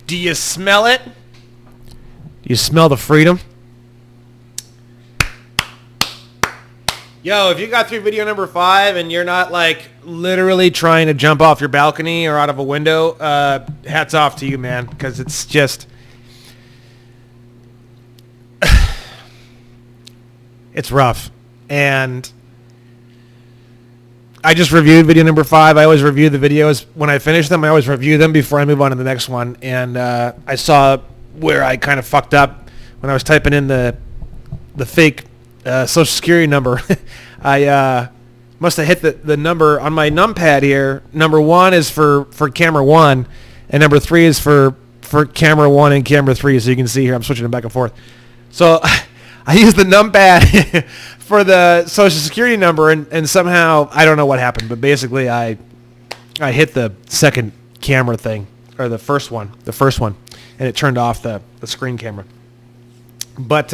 Do you smell it? Do you smell the freedom? Yo, if you got through video number 5 and you're not like literally trying to jump off your balcony or out of a window, hats off to you, man, because it's just... it's rough. And I just reviewed video number 5. I always review the videos. When I finish them, I always review them before I move on to the next one. And I saw where I kind of fucked up when I was typing in the fake Social Security number. I must have hit the number on my numpad here. Number 1 is for camera 1, and number 3 is for camera 1 and camera 3. So you can see here, I'm switching them back and forth. So I used the numpad for the Social Security number, and somehow, I don't know what happened, but basically I hit the second camera thing, or the first one, and it turned off the screen camera. But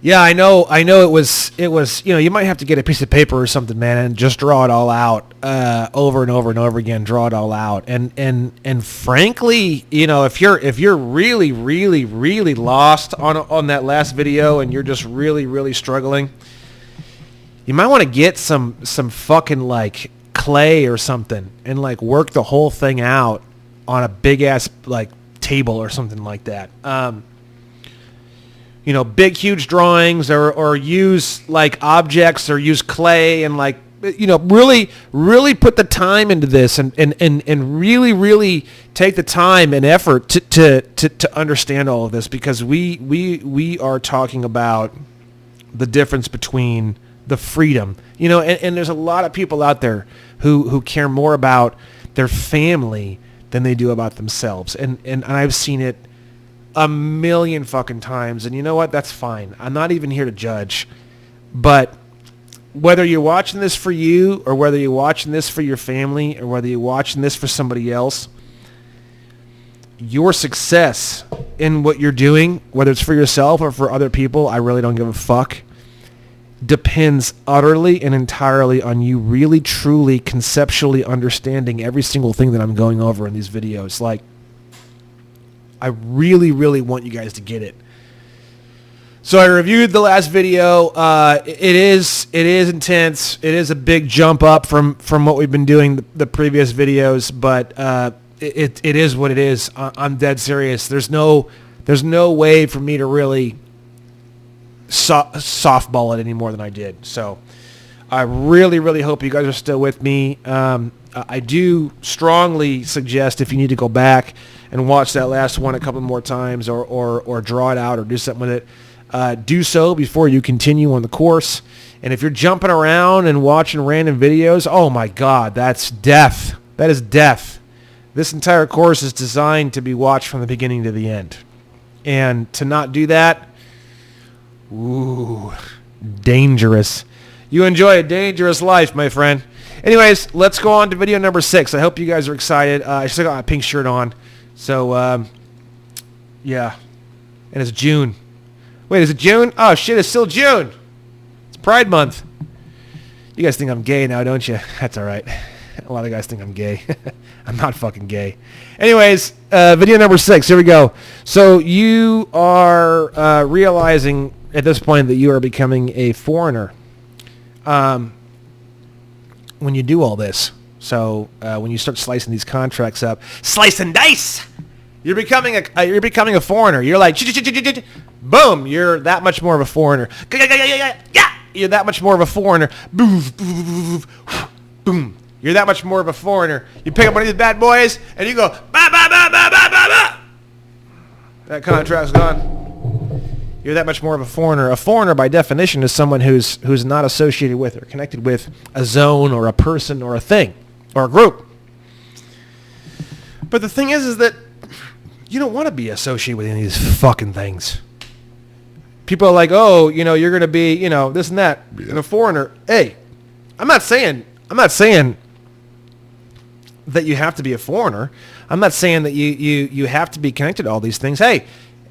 yeah, I know it was, you might have to get a piece of paper or something, man, and just draw it all out over and over and over again, draw it all out. And frankly, if you're really, really, really lost on that last video and you're just really, really struggling, you might want to get some fucking like clay or something and like work the whole thing out on a big ass like table or something like that. Big, huge drawings, or use like objects, or use clay, and like, really, really put the time into this, and really, really take the time and effort to understand all of this, because we are talking about the difference between the freedom, and there's a lot of people out there who care more about their family than they do about themselves, and I've seen it a million fucking times, and you know what? That's fine. I'm not even here to judge. But whether you're watching this for you, or whether you're watching this for your family, or whether you're watching this for somebody else, your success in what you're doing, whether it's for yourself or for other people, I really don't give a fuck, depends utterly and entirely on you really, truly, conceptually understanding every single thing that I'm going over in these videos. Like, I really, really want you guys to get it. So I reviewed the last video. It is intense. It is a big jump up from what we've been doing the previous videos, but it is what it is. I'm dead serious. There's no way for me to really softball it any more than I did. So I really, really hope you guys are still with me. I do strongly suggest, if you need to go back and watch that last one a couple more times, or draw it out, or do something with it, do so before you continue on the course. And if you're jumping around and watching random videos, oh my God, that's death. That is death. This entire course is designed to be watched from the beginning to the end. And to not do that, ooh, dangerous. You enjoy a dangerous life, my friend. Anyways, let's go on to video number 6. I hope you guys are excited. I still got my pink shirt on. So, yeah. And it's June. Wait, is it June? Oh, shit, it's still June. It's Pride Month. You guys think I'm gay now, don't you? That's all right. A lot of guys think I'm gay. I'm not fucking gay. Anyways, video number 6. Here we go. So you are realizing at this point that you are becoming a foreigner when you do all this. So when you start slicing these contracts up, slice and dice, you're becoming a foreigner. You're like, boom, you're that much more of a foreigner. Yeah, you're that much more of a foreigner. Boom, boom. You're that much more of a foreigner. You pick up one of these bad boys and you go, ba ba ba ba ba ba ba. That contract's gone. You're that much more of a foreigner. A foreigner, by definition, is someone who's not associated with or connected with a zone or a person or a thing or a group. But the thing is that you don't want to be associated with any of these fucking things. People are like, oh, you're going to be, this and that, and a foreigner. Hey, I'm not saying that you have to be a foreigner. I'm not saying that you have to be connected to all these things. Hey,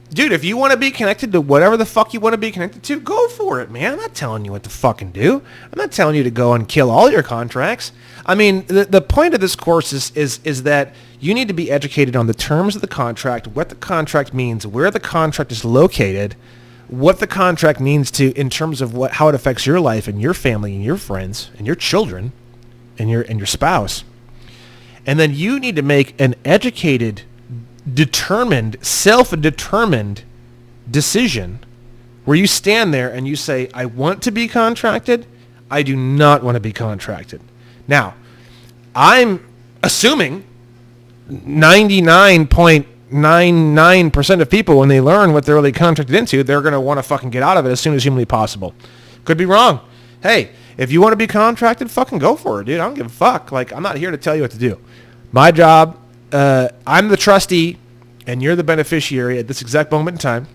dude, if you want to be connected to whatever the fuck you want to be connected to, go for it, man. I'm not telling you what to fucking do. I'm not telling you to go and kill all your contracts. I mean, the point of this course is that you need to be educated on the terms of the contract, what the contract means, where the contract is located, what the contract means to in terms of how it affects your life and your family and your friends and your children and your spouse. And then you need to make an educated, determined, self-determined decision where you stand there and you say, I want to be contracted. I do not want to be contracted. Now, I'm assuming 99.99% of people, when they learn what they're really contracted into, they're going to want to fucking get out of it as soon as humanly possible. Could be wrong. Hey, if you want to be contracted, fucking go for it, dude. I don't give a fuck. Like, I'm not here to tell you what to do. My job, I'm the trustee, and you're the beneficiary at this exact moment in time.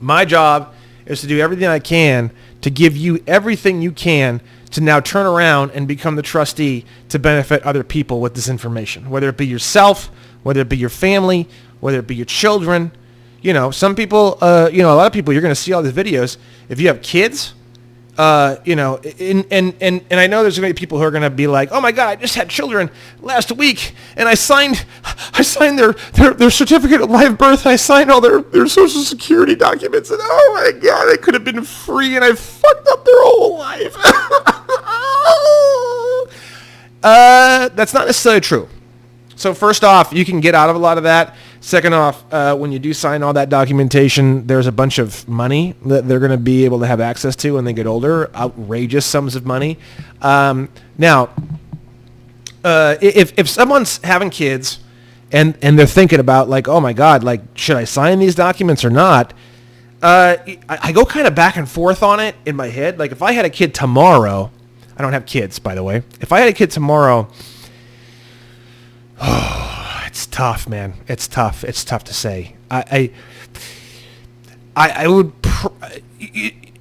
My job is to do everything I can to give you everything you can to now turn around and become the trustee to benefit other people with this information, whether it be yourself, whether it be your family, whether it be your children. You know, some people, a lot of people, you're going to see all these videos. If you have kids, and I know there's going to be people who are going to be like, oh my God, I just had children last week and I signed their certificate of live birth. I signed all their social security documents and oh my God, they could have been free and I fucked up their whole life. That's not necessarily true. So first off, you can get out of a lot of that. Second off, when you do sign all that documentation, there's a bunch of money that they're going to be able to have access to when they get older, outrageous sums of money. Now, if someone's having kids and they're thinking about like, oh my God, like, should I sign these documents or not? I go kind of back and forth on it in my head. Like if I had a kid tomorrow, I don't have kids, by the way. If I had a kid tomorrow, it's tough, man. It's tough. It's tough to say. I would,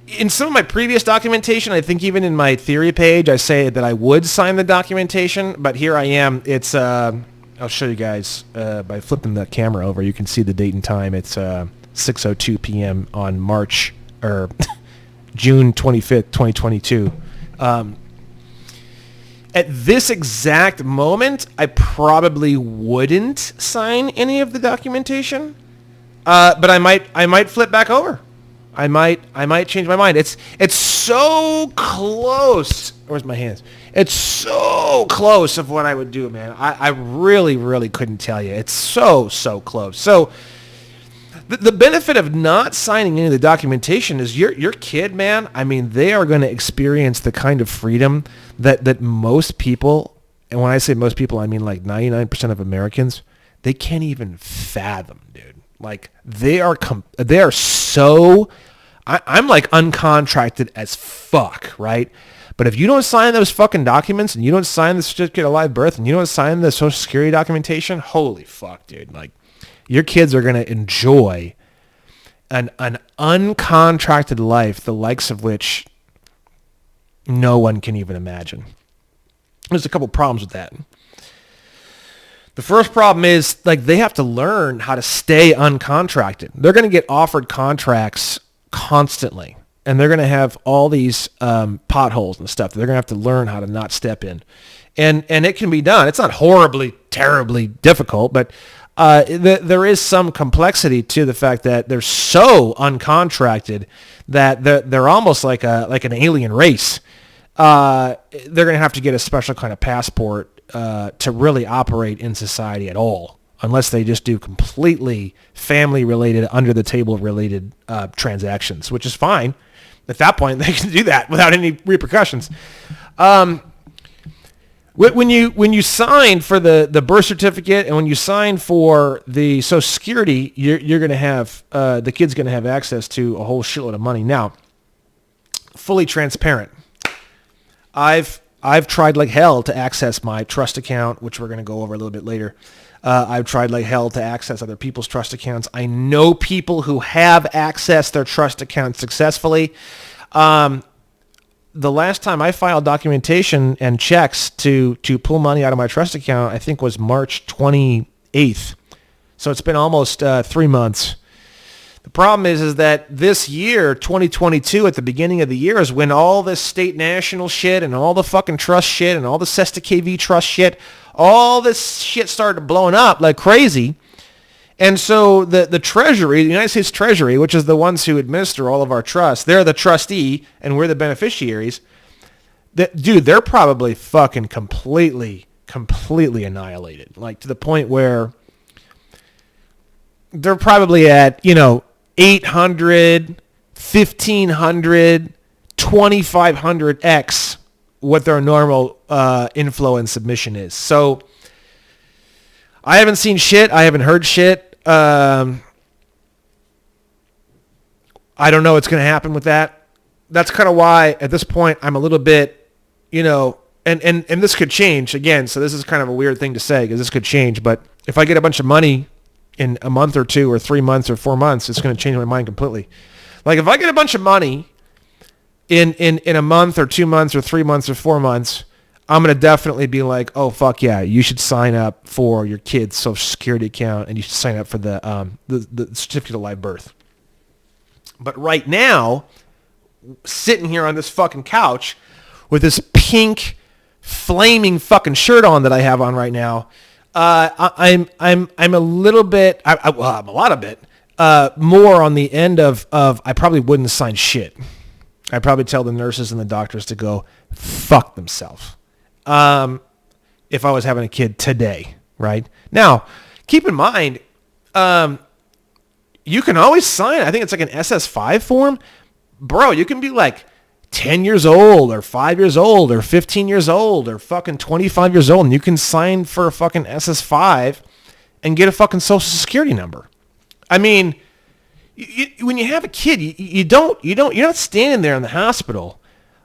in some of my previous documentation, I think even in my theory page, I say that I would sign the documentation, but here I am. It's, I'll show you guys by flipping the camera over. You can see the date and time. It's 6:02 p.m. on June 25th, 2022. At this exact moment, I probably wouldn't sign any of the documentation, but I might flip back over. I might change my mind. It's so close. Where's my hands? It's so close of what I would do, man. I really, really couldn't tell you. It's so close. So the benefit of not signing any of the documentation is your kid, man, I mean, they are going to experience the kind of freedom that most people, and when I say most people, I mean like 99% of Americans, they can't even fathom, dude. Like they are so, I'm like uncontracted as fuck, right? But if you don't sign those fucking documents and you don't sign the certificate of live birth and you don't sign the social security documentation, holy fuck, dude. Like your kids are going to enjoy an uncontracted life, the likes of which no one can even imagine. There's a couple problems with that. The first problem is like they have to learn how to stay uncontracted. They're going to get offered contracts constantly, and they're going to have all these potholes and stuff that they're going to have to learn how to not step in. And it can be done. It's not horribly, terribly difficult, but there is some complexity to the fact that they're so uncontracted that they're almost like an alien race. They're going to have to get a special kind of passport to really operate in society at all, unless they just do completely family-related, under-the-table-related transactions, which is fine. At that point, they can do that without any repercussions. When you sign for the birth certificate and when you sign for the Social Security, you're going to have the kid's going to have access to a whole shitload of money. Now, fully transparent, I've tried like hell to access my trust account, which we're going to go over a little bit later. I've tried like hell to access other people's trust accounts. I know people who have accessed their trust accounts successfully. The last time I filed documentation and checks to pull money out of my trust account, I think was March 28th. So it's been almost 3 months. The problem is that this year, 2022, at the beginning of the year, is when all this state national shit and all the fucking trust shit and all the Sesta KV trust shit, all this shit started blowing up like crazy. And so the Treasury, the United States Treasury, which is the ones who administer all of our trusts, they're the trustee and we're the beneficiaries. Dude, they're probably fucking completely annihilated. Like to the point where they're probably at, 800, 1,500, 2,500x what their normal inflow and submission is. So I haven't seen shit. I haven't heard shit. I don't know what's going to happen with that. That's kind of why at this point I'm a little bit, and this could change again. So this is kind of a weird thing to say because this could change. But if I get a bunch of money in a month or 2 or 3 months or 4 months, it's going to change my mind completely. Like if I get a bunch of money in a month or 2 months or 3 months or 4 months, I'm going to definitely be like, oh, fuck yeah, you should sign up for your kid's Social Security account and you should sign up for the certificate of live birth. But right now, sitting here on this fucking couch with this pink flaming fucking shirt on that I have on right now, I'm a little bit, I'm a lot of bit, more on the end of I probably wouldn't sign shit. I'd probably tell the nurses and the doctors to go fuck themselves. If I was having a kid today, right? Now, keep in mind, you can always sign, I think it's like an SS5 form. Bro, you can be like 10 years old or 5 years old or 15 years old or fucking 25 years old and you can sign for a fucking SS5 and get a fucking Social Security number. I mean, when you have a kid, you're not standing there in the hospital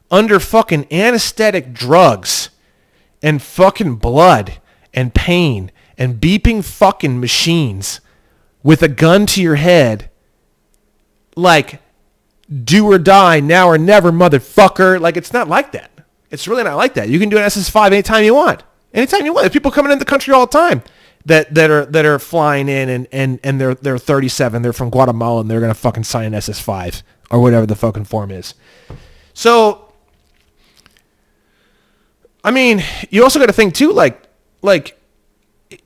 under fucking anesthetic drugs and fucking blood and pain and beeping fucking machines with a gun to your head like, do or die, now or never, motherfucker. Like, it's not like that. It's really not like that. You can do an SS5 anytime you want. Anytime you want. There's people coming into the country all the time that are flying in and they're 37. They're from Guatemala and they're going to fucking sign an SS5 or whatever the fucking form is. So, I mean, you also got to think too, like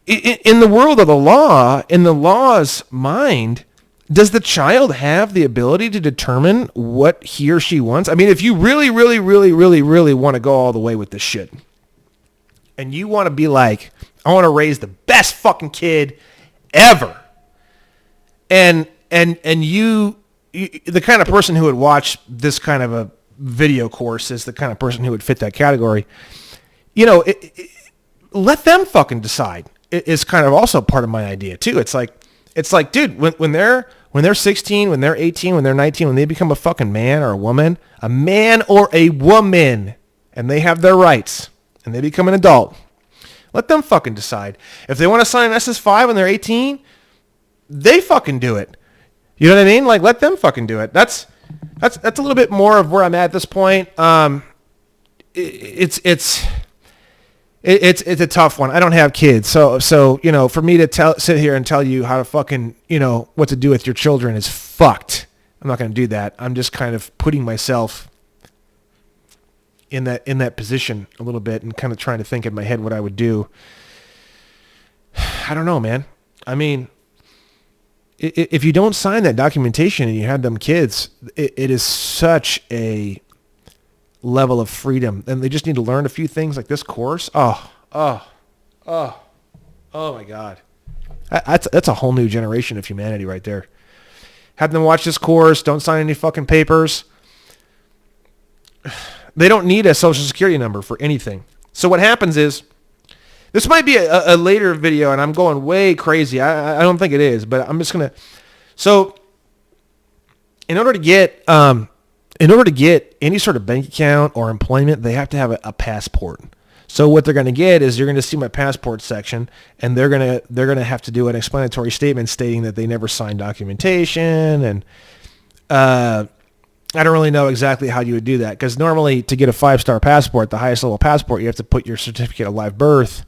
in the world of the law, in the law's mind, does the child have the ability to determine what he or she wants? I mean, if you really want to go all the way with this shit, and you want to be like, I want to raise the best fucking kid ever, and you, the kind of person who would watch this kind of a video course is the kind of person who would fit that category. Let them fucking decide. Is kind of also part of my idea too. It's like, dude, when they're 16, when they're 18, when they're 19, when they become a fucking man or a woman, and they have their rights, and they become an adult, let them fucking decide. If they want to sign an SS5 when they're 18, they fucking do it. You know what I mean? Like, let them fucking do it. That's a little bit more of where I'm at this point. It's a tough one. I don't have kids, so for me to sit here and tell you how to fucking what to do with your children is fucked. I'm not going to do that. I'm just kind of putting myself in that position a little bit and kind of trying to think in my head what I would do. I don't know, man. I mean, if you don't sign that documentation and you have them kids, it is such a level of freedom, and they just need to learn a few things like this course. Oh my God. That's a whole new generation of humanity right there. Have them watch this course. Don't sign any fucking papers. They don't need a Social Security number for anything. So what happens is, this might be a later video, and I'm going way crazy. I don't think it is, but I'm just going to. So in order to get any sort of bank account or employment, they have to have a passport. So what they're going to get is you're going to see my passport section, and they're going to have to do an explanatory statement stating that they never signed documentation, and I don't really know exactly how you would do that, because normally to get a 5-star passport, the highest level passport, you have to put your certificate of live birth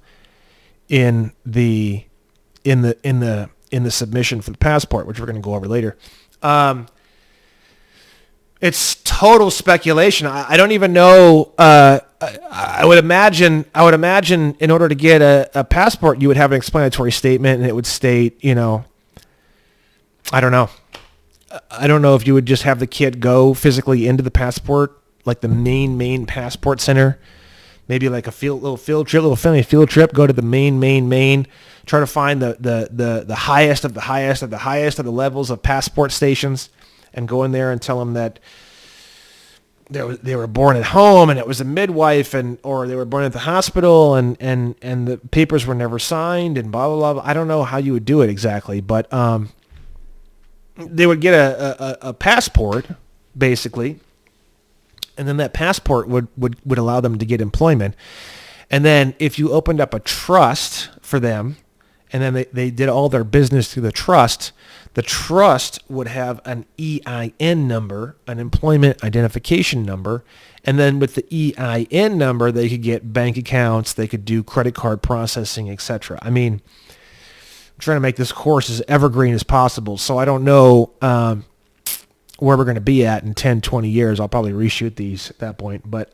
in the submission for the passport, which we're going to go over later. It's total speculation. I don't even know. I would imagine in order to get a passport, you would have an explanatory statement, and it would state, I don't know. I don't know if you would just have the kid go physically into the passport, like the main passport center, maybe like a little family field trip. Go to the main. Try to find the highest of the highest of the highest of the levels of passport stations, and go in there and tell them that they were born at home and it was a midwife, or they were born at the hospital and the papers were never signed and blah blah blah. I don't know how you would do it exactly, but they would get a passport basically, and then that passport would allow them to get employment. And then if you opened up a trust for them, and then they did all their business through the trust would have an EIN number, an employment identification number, and then with the EIN number, they could get bank accounts, they could do credit card processing, etc. I mean, I'm trying to make this course as evergreen as possible, so I don't know where we're going to be at in 10, 20 years. I'll probably reshoot these at that point, but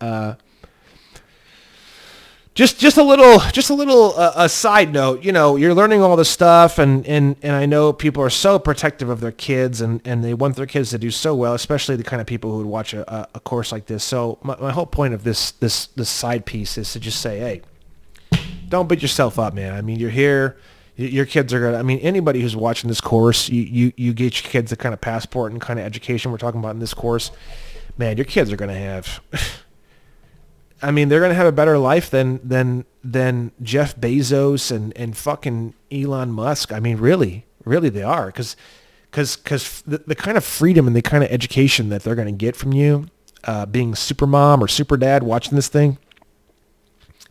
Just a little side note, you're learning all this stuff, and I know people are so protective of their kids, and they want their kids to do so well, especially the kind of people who would watch a course like this. So my whole point of this side piece is to just say, hey, don't beat yourself up, man. I mean, you're here, your kids are gonna. I mean, anybody who's watching this course, you get your kids the kind of passport and kind of education we're talking about in this course, man. Your kids are gonna have. I mean, they're going to have a better life than Jeff Bezos and fucking Elon Musk. I mean, really they are. Because the kind of freedom and the kind of education that they're going to get from you, being super mom or super dad watching this thing,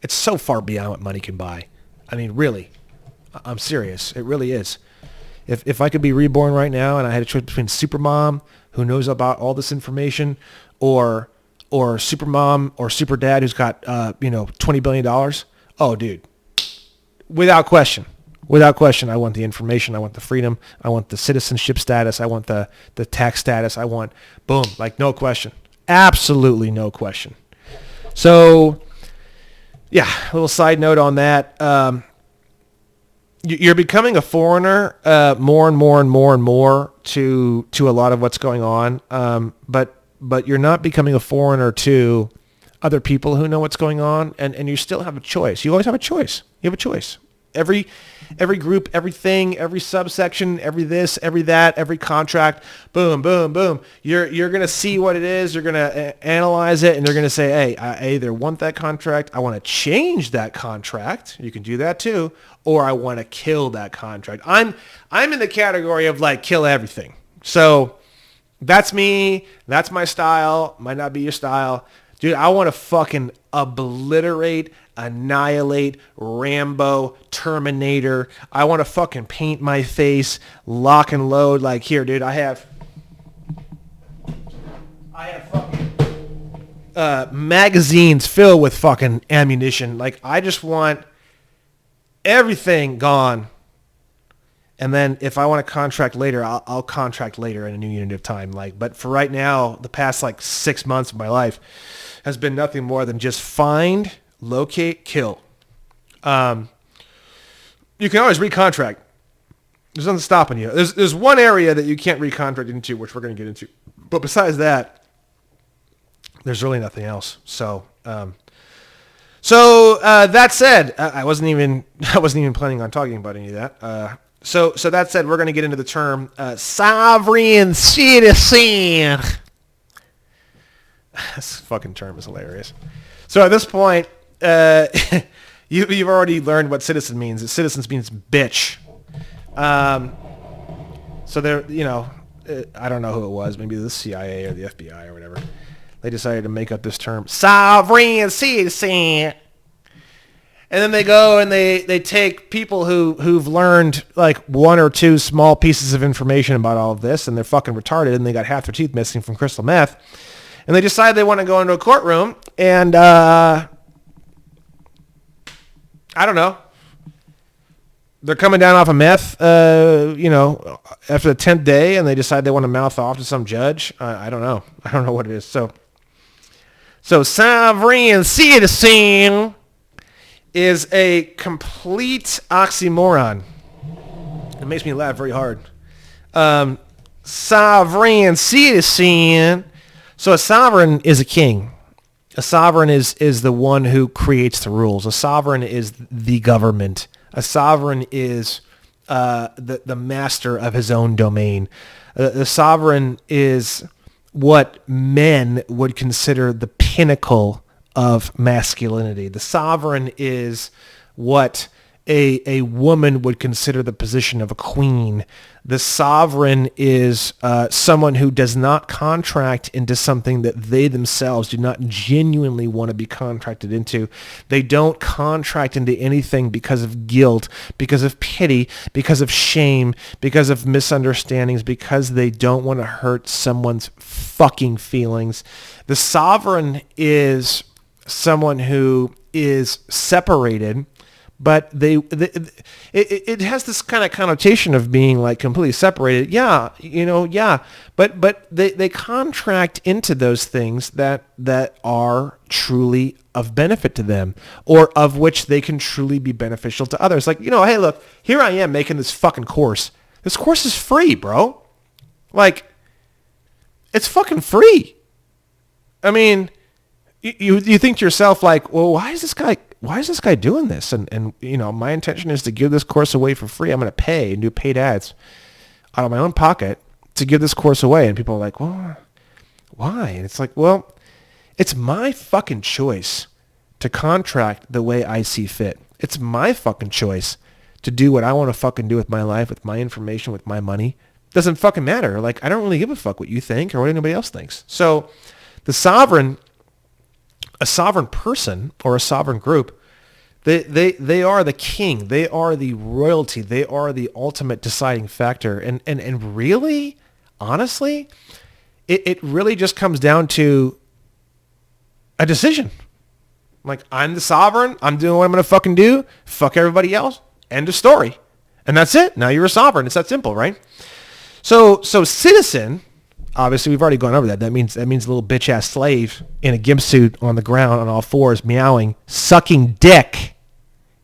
it's so far beyond what money can buy. I mean, really, I'm serious. It really is. If I could be reborn right now and I had a choice between super mom, who knows about all this information, or super mom or super dad who's got $20 billion. Oh, dude, without question, I want the information. I want the freedom. I want the citizenship status. I want the tax status. I want boom, like no question, absolutely no question. So, yeah, a little side note on that. You're becoming a foreigner more and more to a lot of what's going on. But you're not becoming a foreigner to other people who know what's going on, and you still have a choice. You always have a choice. You have a choice. Every group, everything, every subsection, every this, every that, every contract, boom, boom, boom. You're gonna see what it is. You're gonna analyze it, and you're gonna say, hey, I either want that contract, I want to change that contract. You can do that too, or I want to kill that contract. I'm in the category of like kill everything. So. That's me. That's my style. Might not be your style. Dude, I want to fucking obliterate, annihilate, Rambo, Terminator. I want to fucking paint my face, lock and load. Like, here, dude, I have fucking magazines filled with fucking ammunition. Like, I just want everything gone. And then if I want to contract later, I'll contract later in a new unit of time. Like, but for right now, the past like 6 months of my life has been nothing more than just find, locate, kill. You can always recontract. There's nothing stopping you. There's one area that you can't recontract into, which we're going to get into. But besides that, there's really nothing else. So that said, I wasn't even planning on talking about any of that. So that said, we're going to get into the term sovereign citizen. This fucking term is hilarious. So at this point, you've already learned what citizen means. Citizens means bitch. So there, I don't know who it was. Maybe the CIA or the FBI or whatever. They decided to make up this term, sovereign citizen. And then they go and they take people who've learned like one or two small pieces of information about all of this, and they're fucking retarded, and they got half their teeth missing from crystal meth, and they decide they want to go into a courtroom, and I don't know, they're coming down off of meth, after the 10th day, and they decide they want to mouth off to some judge. I don't know. I don't know what it is. So sovereign citizen is a complete oxymoron. It makes me laugh very hard. Sovereign citizen. So a sovereign is a king. A sovereign is the one who creates the rules. A sovereign is the government. A sovereign is the master of his own domain. The sovereign is what men would consider the pinnacle of masculinity. The sovereign is what a woman would consider the position of a queen. The sovereign is someone who does not contract into something that they themselves do not genuinely want to be contracted into. They don't contract into anything because of guilt, because of pity, because of shame, because of misunderstandings, because they don't want to hurt someone's fucking feelings. The sovereign is someone who is separated, but it has this kind of connotation of being like completely separated. But they contract into those things that are truly of benefit to them, or of which they can truly be beneficial to others. Like, hey, look, here I am making this fucking course. This course is free, bro. Like, it's fucking free. I mean, you think to yourself, like, well, why is this guy doing this? And my intention is to give this course away for free. I'm going to pay and do paid ads out of my own pocket to give this course away. And people are like, well, why? And it's like, well, it's my fucking choice to contract the way I see fit. It's my fucking choice to do what I want to fucking do with my life, with my information, with my money. Doesn't fucking matter. Like, I don't really give a fuck what you think or what anybody else thinks. So a sovereign person or a sovereign group, they are the king. They are the royalty. They are the ultimate deciding factor. And really, honestly, it really just comes down to a decision. Like, I'm the sovereign. I'm doing what I'm going to fucking do. Fuck everybody else. End of story. And that's it. Now you're a sovereign. It's that simple, right? So citizen, obviously we've already gone over that. That means a little bitch ass slave in a gimp suit on the ground on all fours, meowing, sucking dick,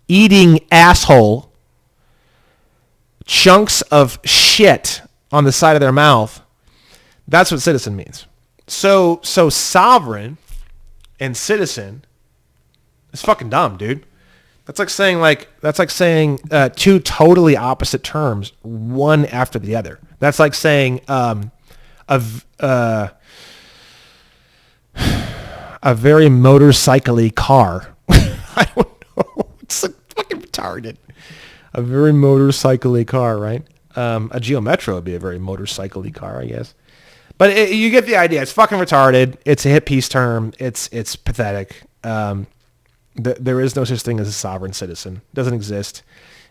eating asshole, chunks of shit on the side of their mouth. That's what citizen means. So sovereign and citizen is fucking dumb, dude. That's like saying two totally opposite terms, one after the other. That's like saying a very motorcycle-y car. I don't know. It's like fucking retarded. A very motorcycle-y car, right? A Geo Metro would be a very motorcycle-y car, I guess. But you get the idea. It's fucking retarded. It's a hit piece term. It's pathetic. There is no such thing as a sovereign citizen. It doesn't exist.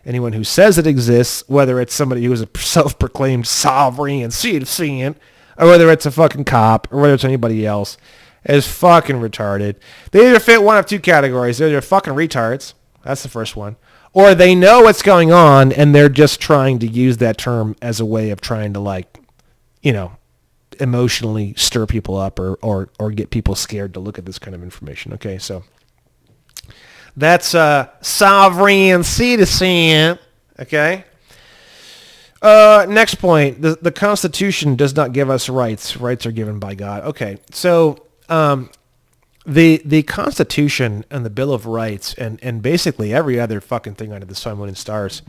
Anyone who says it exists, whether it's somebody who is a self-proclaimed sovereign citizen, or whether it's a fucking cop, or whether it's anybody else, is fucking retarded. They either fit one of two categories. They're either fucking retards. That's the first one. Or they know what's going on, and they're just trying to use that term as a way of trying to, emotionally stir people up or get people scared to look at this kind of information. Okay, so that's sovereign citizen. Okay. Next point. The Constitution does not give us rights. Rights are given by God. Okay. So the Constitution and the Bill of Rights and basically every other fucking thing under the sun, moon, and stars,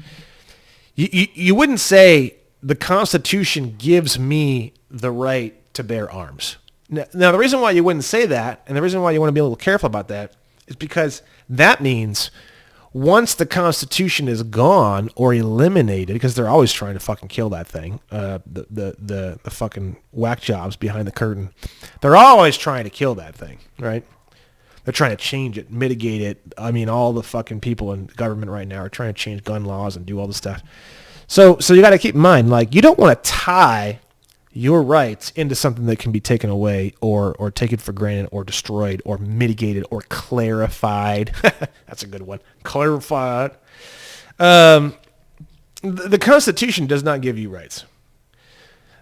you wouldn't say the Constitution gives me the right to bear arms. Now, the reason why you wouldn't say that, and the reason why you want to be a little careful about that, is because that means once the Constitution is gone or eliminated, because they're always trying to fucking kill that thing, the fucking whack jobs behind the curtain, they're always trying to kill that thing, right? They're trying to change it, mitigate it. I mean, all the fucking people in government right now are trying to change gun laws and do all this stuff. So you got to keep in mind, like, you don't want to tie your rights into something that can be taken away or taken for granted or destroyed or mitigated or clarified. That's a good one. Clarified. The Constitution does not give you rights.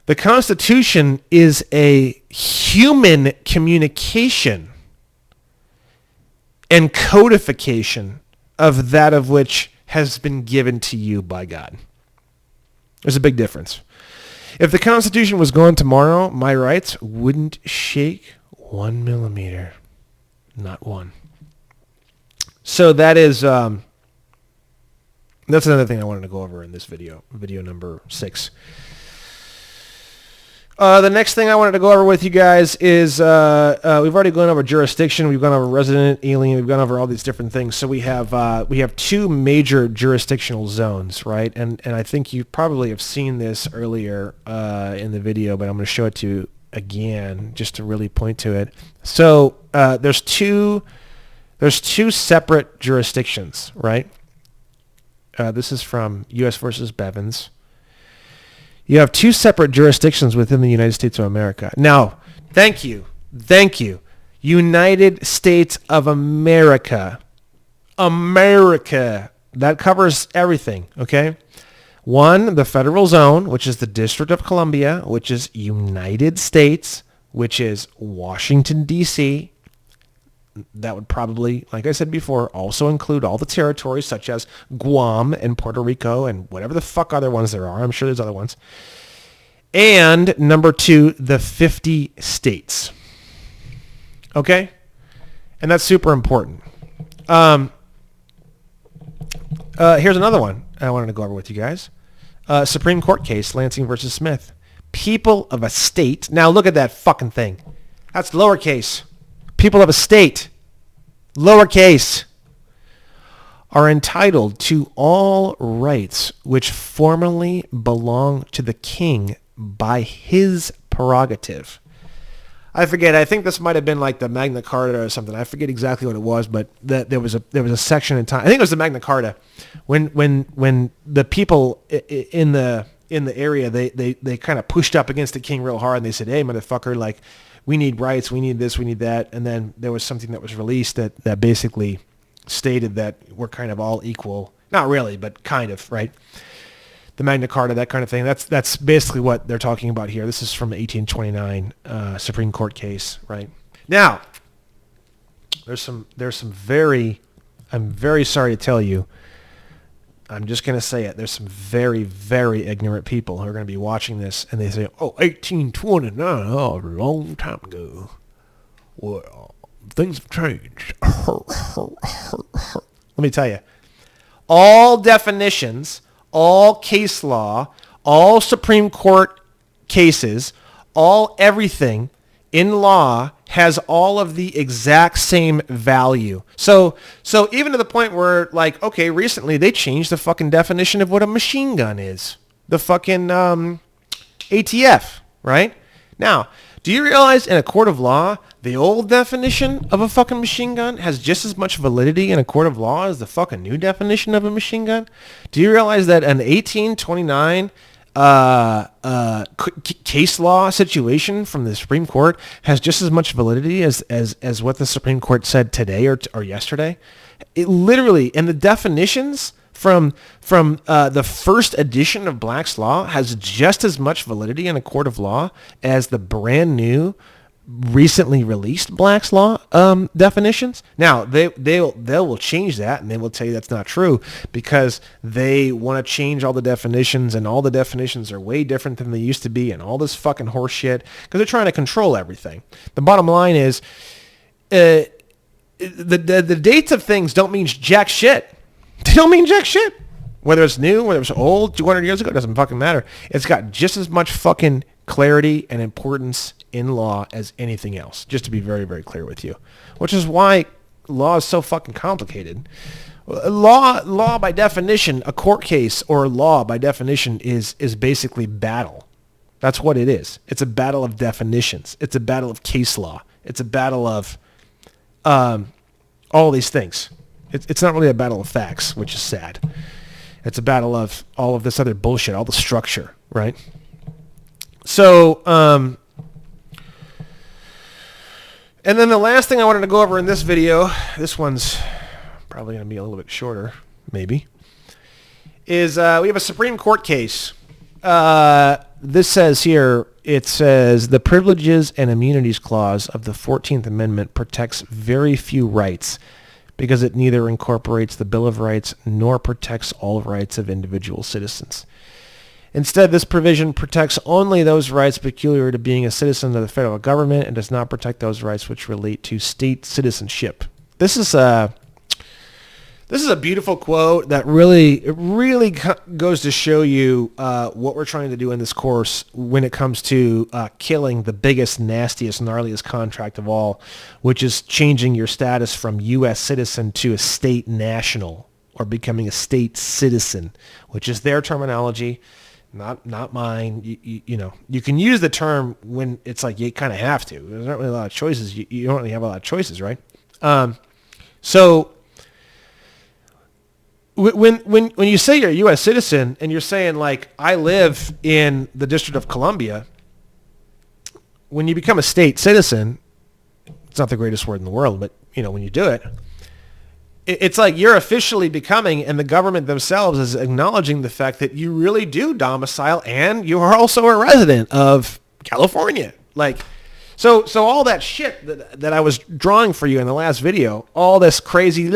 The Constitution is a human communication and codification of that of which has been given to you by God. There's a big difference. If the Constitution was gone tomorrow, my rights wouldn't shake 1 millimeter. Not one. So that is, that's another thing I wanted to go over in this video number 6. The next thing I wanted to go over with you guys is we've already gone over jurisdiction, we've gone over resident, alien, we've gone over all these different things. So we have 2 major jurisdictional zones, right? And I think you probably have seen this earlier in the video, but I'm going to show it to you again just to really point to it. So there's two separate jurisdictions, right? This is from U.S. versus Bevins. You have 2 separate jurisdictions within the United States of America. Now, thank you. United States of America. America. That covers everything, okay? 1, the federal zone, which is the District of Columbia, which is United States, which is Washington, D.C. That would probably, like I said before, also include all the territories such as Guam and Puerto Rico and whatever the fuck other ones there are. I'm sure there's other ones. And number 2, the 50 states. Okay? And that's super important. Here's another one I wanted to go over with you guys. Supreme Court case, Lansing versus Smith. People of a state. Now look at that fucking thing. That's lowercase. People of a state, lowercase, are entitled to all rights which formerly belong to the king by his prerogative. I forget. I think this might have been like the Magna Carta or something. I forget exactly what it was, but there was a section in time. I think it was the Magna Carta when the people in the area they kind of pushed up against the king real hard and they said, "Hey, motherfucker, like." We need rights, we need this, we need that. And then there was something that was released that basically stated that we're kind of all equal. Not really, but kind of, right? The Magna Carta, that kind of thing. That's basically what they're talking about here. This is from 1829 Supreme Court case, right? Now, there's some very, I'm very sorry to tell you, I'm just going to say it. There's some very, very ignorant people who are going to be watching this, and they say, oh, 1829, oh, a long time ago. Well, things have changed. Let me tell you. All definitions, all case law, all Supreme Court cases, all everything in law has all of the exact same value. So even to the point where, like, okay, recently they changed the fucking definition of what a machine gun is. The fucking ATF, right? Now, do you realize in a court of law, the old definition of a fucking machine gun has just as much validity in a court of law as the fucking new definition of a machine gun? Do you realize that an 1829 case law situation from the Supreme Court has just as much validity as what the Supreme Court said today or yesterday? It literally, and the definitions from the first edition of Black's Law has just as much validity in a court of law as the brand new recently released Black's Law definitions. Now they will change that, and they will tell you that's not true because they want to change all the definitions, and all the definitions are way different than they used to be, and all this fucking horse shit because they're trying to control everything. The bottom line is the dates of things don't mean jack shit. They don't mean jack shit. Whether it's new, whether it's old, 200 years ago, it doesn't fucking matter. It's got just as much fucking clarity and importance in law as anything else, just to be very, very clear with you, which is why law is so fucking complicated. Law by definition, a court case or law by definition is basically battle. That's what it is. It's a battle of definitions. It's a battle of case law. It's a battle of all these things. It's not really a battle of facts, which is sad. It's a battle of all of this other bullshit, all the structure, right? So, and then the last thing I wanted to go over in this video, this one's probably going to be a little bit shorter, maybe, is we have a Supreme Court case. This says here, it says the Privileges and Immunities Clause of the 14th Amendment protects very few rights because it neither incorporates the Bill of Rights nor protects all rights of individual citizens. Instead, this provision protects only those rights peculiar to being a citizen of the federal government and does not protect those rights which relate to state citizenship. This is a beautiful quote that really goes to show you what we're trying to do in this course when it comes to killing the biggest, nastiest, gnarliest contract of all, which is changing your status from U.S. citizen to a state national or becoming a state citizen, which is their terminology, not mine. You can use the term when it's like you kind of have to. There's not really a lot of choices. You don't really have a lot of choices, right? So when you say you're a U.S. citizen and you're saying, like, I live in the District of Columbia, when you become a state citizen, it's not the greatest word in the world, but, when you do it, it's like you're officially becoming, and the government themselves is acknowledging the fact that you really do domicile and you are also a resident of California. Like, so all that shit that I was drawing for you in the last video, all this crazy,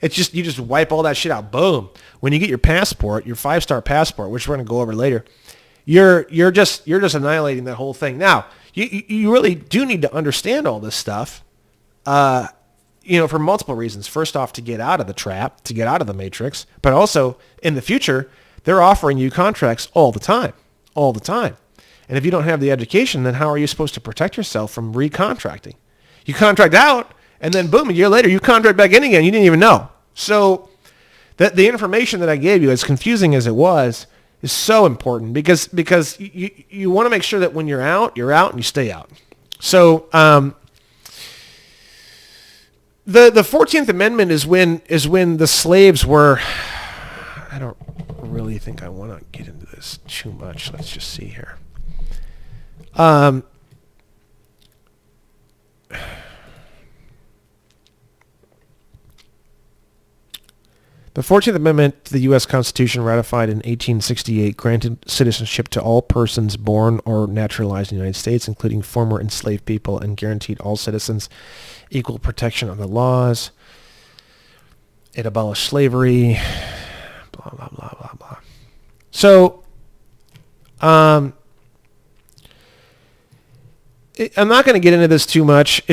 it's just, you just wipe all that shit out. Boom. When you get your passport, your 5-star passport, which we're going to go over later, you're just annihilating that whole thing. Now, you really do need to understand all this stuff, for multiple reasons. First off, to get out of the trap, to get out of the matrix, but also in the future, they're offering you contracts all the time. And if you don't have the education, then how are you supposed to protect yourself from recontracting? You contract out, and then boom, a year later, you contract back in again. You didn't even know. So the information that I gave you, as confusing as it was, is so important because you want to make sure that when you're out and you stay out. So the 14th Amendment is when the slaves were. I don't really think I want to get into this too much. Let's just see here. The 14th Amendment to the U.S. Constitution, ratified in 1868, granted citizenship to all persons born or naturalized in the United States, including former enslaved people, and guaranteed all citizens equal protection under laws. It abolished slavery, blah, blah, blah, blah, blah. So, I'm not going to get into this too much.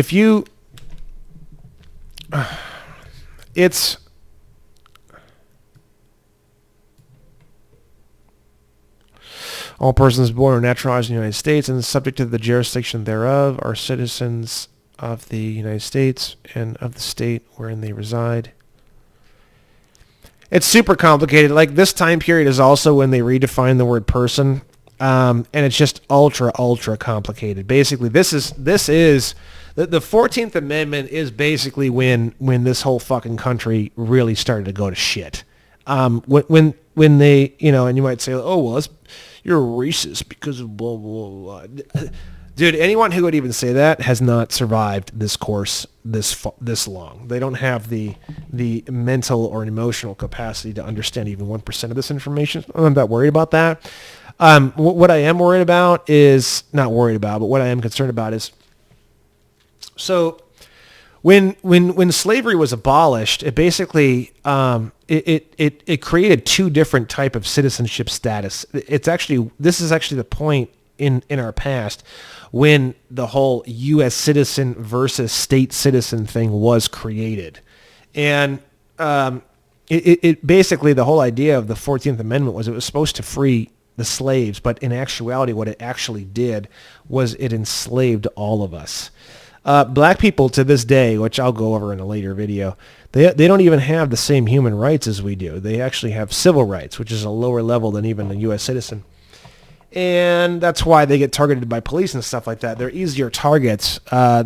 It's... All persons born or naturalized in the United States and subject to the jurisdiction thereof are citizens of the United States and of the state wherein they reside. It's super complicated. Like, this time period is also when they redefine the word person, and it's just ultra complicated. Basically, this is the 14th Amendment is basically when this whole fucking country really started to go to shit. When they, and you might say, oh, well, you're racist because of blah, blah, blah. Dude, anyone who would even say that has not survived this course this long. They don't have the mental or emotional capacity to understand even 1% of this information. I'm not that worried about that. What I am worried about is, not worried about, but what I am concerned about is, so when slavery was abolished, it basically it created two different type of citizenship status. This is actually the point in our past when the whole U.S. citizen versus state citizen thing was created, and it basically, the whole idea of the 14th Amendment was it was supposed to free the slaves, but in actuality, what it actually did was it enslaved all of us. Black people to this day, which I'll go over in a later video, they don't even have the same human rights as we do. They actually have civil rights, which is a lower level than even a U.S. citizen. And that's why they get targeted by police and stuff like that. They're easier targets.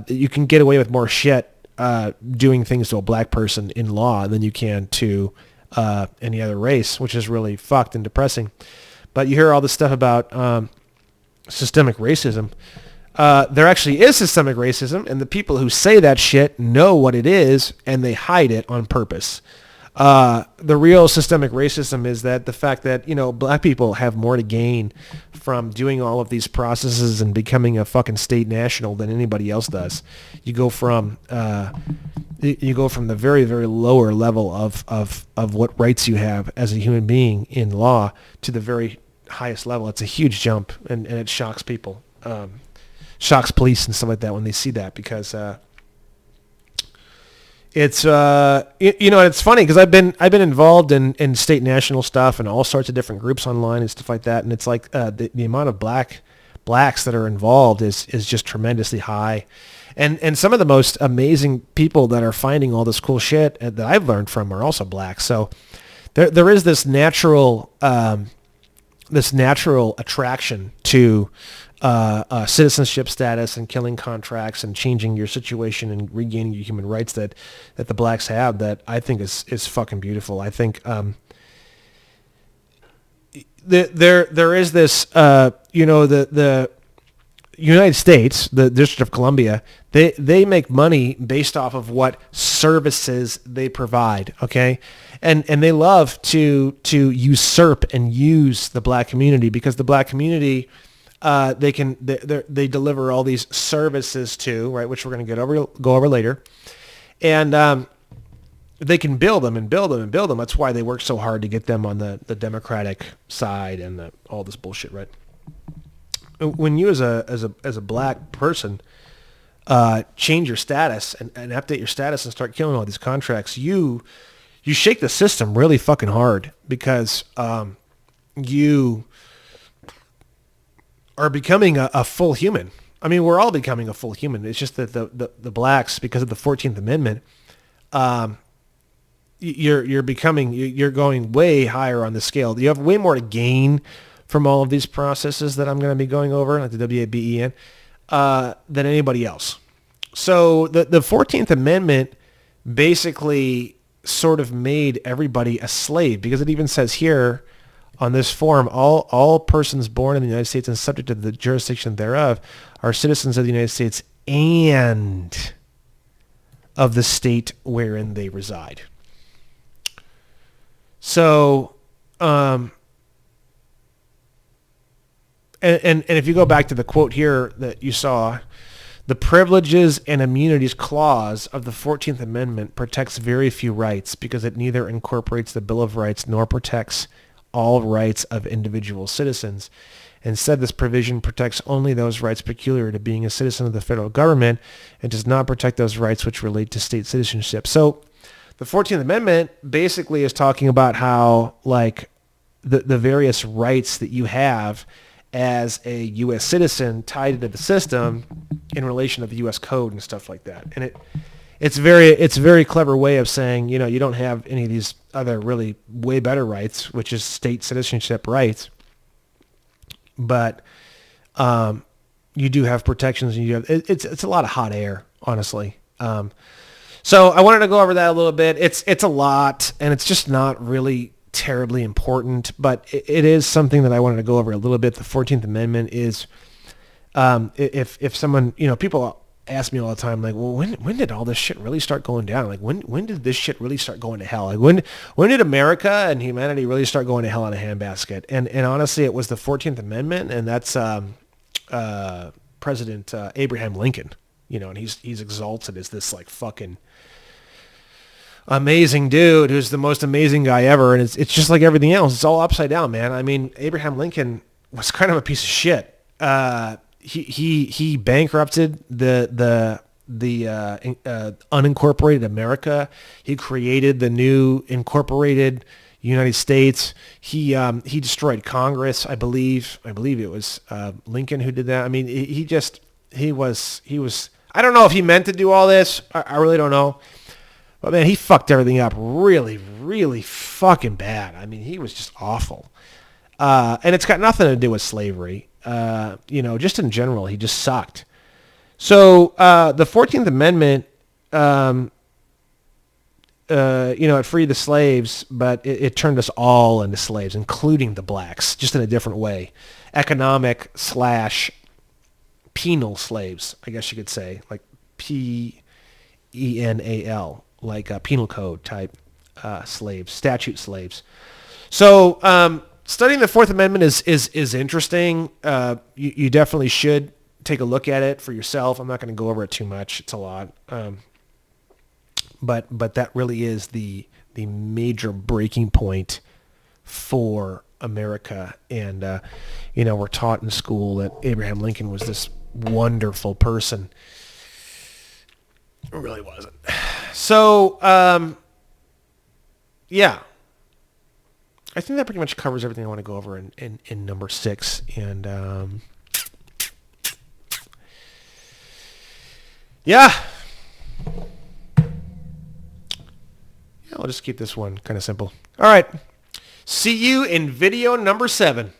You can get away with more shit doing things to a black person in law than you can to any other race, which is really fucked and depressing. But you hear all this stuff about systemic racism. There actually is systemic racism, and the people who say that shit know what it is, and they hide it on purpose. The real systemic racism is that the fact that, black people have more to gain from doing all of these processes and becoming a fucking state national than anybody else does. You go from the very, very lower level of what rights you have as a human being in law to the very highest level. It's a huge jump, and it shocks people, shocks police and stuff like that when they see that, because it's it's funny because I've been involved in state national stuff and all sorts of different groups online and stuff like that, and it's like the amount of blacks that are involved is just tremendously high, and some of the most amazing people that are finding all this cool shit that I've learned from are also black. So there is this natural attraction to citizenship status and killing contracts and changing your situation and regaining your human rights that the blacks have, that I think is fucking beautiful. I think there is this the United States, the District of Columbia, they make money based off of what services they provide, okay? And they love to usurp and use the black community, because the black community they deliver all these services to, right, which we're going to go over later, and they can build them and build them and build them. That's why they work so hard to get them on the Democratic side and all this bullshit, right? When you as a black person change your status and update your status and start killing all these contracts, you shake the system really fucking hard, because you are becoming a full human. I mean, we're all becoming a full human. It's just that the blacks, because of the 14th Amendment, you're going way higher on the scale. You have way more to gain from all of these processes that I'm going to be going over, like the WABEN, than anybody else. So the 14th Amendment basically sort of made everybody a slave, because it even says here on this form, all persons born in the United States and subject to the jurisdiction thereof are citizens of the United States and of the state wherein they reside. So, and if you go back to the quote here that you saw, the Privileges and Immunities Clause of the 14th Amendment protects very few rights, because it neither incorporates the Bill of Rights nor protects all rights of individual citizens. Instead, this provision protects only those rights peculiar to being a citizen of the federal government and does not protect those rights which relate to state citizenship. So the 14th Amendment basically is talking about how, like, the various rights that you have as a U.S. citizen tied into the system in relation to the U.S. Code and stuff like that. And it's a very clever way of saying, you don't have any of these other really way better rights, which is state citizenship rights, but you do have protections, and it's a lot of hot air, honestly. So I wanted to go over that a little bit. It's a lot, and it's just not really terribly important, but it is something that I wanted to go over a little bit. The 14th Amendment is, if someone, people ask me all the time, like, well, when did all this shit really start going down? Like, when did this shit really start going to hell? Like, when did America and humanity really start going to hell in a handbasket? And honestly, it was the 14th Amendment, and that's President Abraham Lincoln, and he's exalted as this, like, fucking amazing dude who's the most amazing guy ever, and it's just like everything else. It's all upside down, man. I mean, Abraham was kind of a piece of shit. He bankrupted the unincorporated America. He created the new incorporated United States. He destroyed Congress. I believe it was Lincoln who did that. I mean, he was. I don't know if he meant to do all this. I really don't know. But man, he fucked everything up really, really fucking bad. I mean, he was just awful. And it's got nothing to do with slavery. Just in general, he just sucked. So the 14th Amendment, it freed the slaves, but it turned us all into slaves, including the blacks, just in a different way. Economic / penal slaves, I guess you could say, like PENAL, like a penal code type. slaves, statute slaves. So studying the Fourth Amendment is interesting. You definitely should take a look at it for yourself. I'm not going to go over it too much. It's a lot. But that really is the major breaking point for America. And, we're taught in school that Abraham Lincoln was this wonderful person. It really wasn't. So, yeah. I think that pretty much covers everything I want to go over in number 6. And, yeah. I'll just keep this one kind of simple. All right. See you in video number 7.